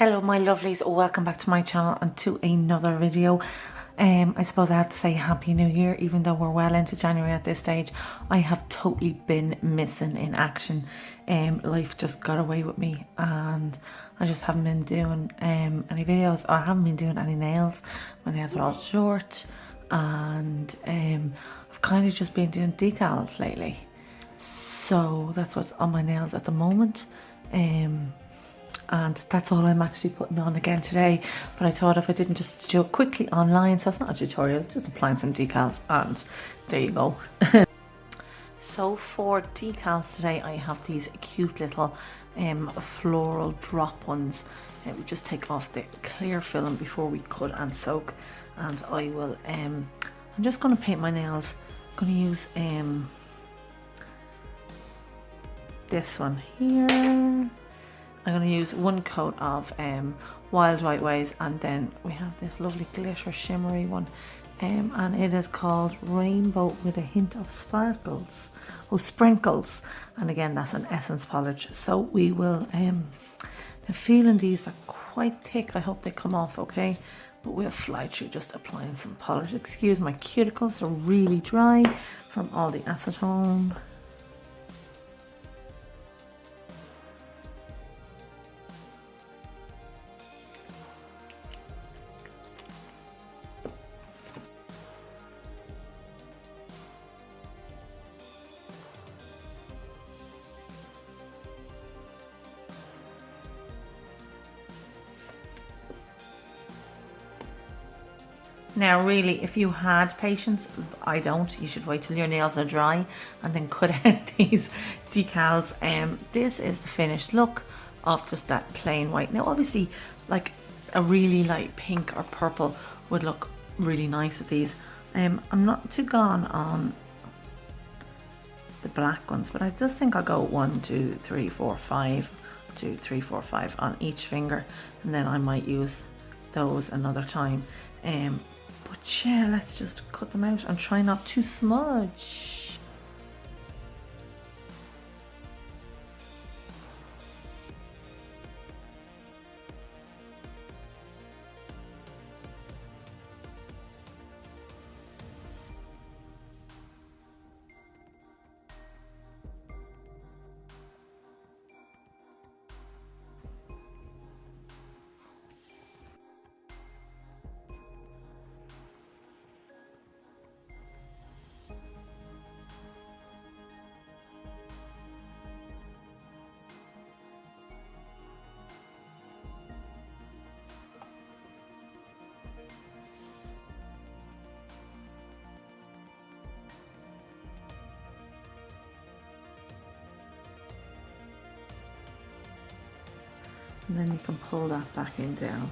Hello my lovelies, welcome back to my channel and to another video. I suppose I have to say Happy New Year, even though we're well into January at this stage. I have totally been missing in action. Life just got away with me and I just haven't been doing any videos. I haven't been doing any nails. My nails are all short and I've kind of just been doing decals lately. So that's what's on my nails at the moment. And that's all I'm actually putting on again today. But I thought if I didn't just do it quickly online, so it's not a tutorial, just applying some decals, and there you go. So for decals today, I have these cute little floral drop ones. We just take off the clear film before we cut and soak, and I will I'm just going to paint my nails. I'm going to use this one here. I'm going to use one coat of Wild White Waves, and then we have this lovely glitter shimmery one, and it is called Rainbow with a Hint of Sparkles, Sprinkles, and again that's an essence polish. So we will, I'm feeling these are quite thick, I hope they come off okay, but we'll fly through just applying some polish. Excuse my cuticles, they're really dry from all the acetone. Now really, if you had patience, I don't, you should wait till your nails are dry and then cut out these decals. This is the finished look of just that plain white. Now obviously like a really light pink or purple would look really nice with these. I'm not too gone on the black ones, but I just think I'll go 1, 2, 3, 4, 5, 2, 3, 4, 5 on each finger, and then I might use those another time. But yeah, let's just cut them out and try not to smudge. And then you can pull that back in down.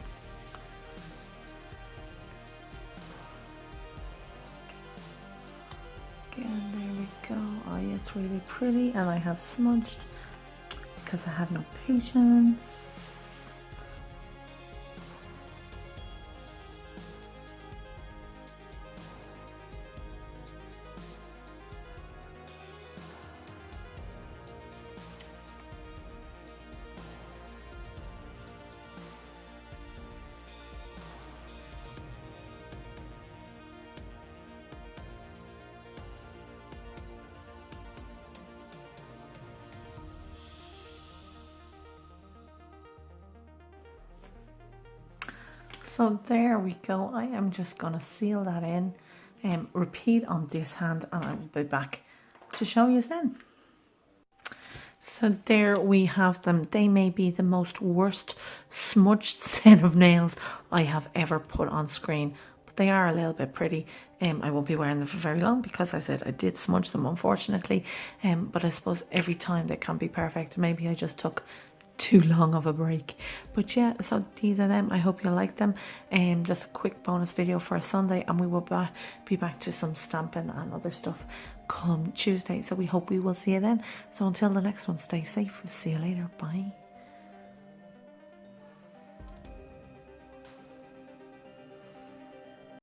Again, there we go. Oh yeah, it's really pretty, and I have smudged because I have no patience. So there we go. I am just going to seal that in, repeat on this hand, and I will be back to show you then. So there we have them. They may be the most worst smudged set of nails I have ever put on screen, but they are a little bit pretty. I won't be wearing them for very long because I said I did smudge them, unfortunately, but I suppose every time they can't be perfect. Maybe I just took too long of a break. But yeah, so these are them. I hope you like them. Just a quick bonus video for a Sunday, and we will be back to some stamping and other stuff come Tuesday. So we hope we will see you then. So until the next one, stay safe. We'll see you later. Bye.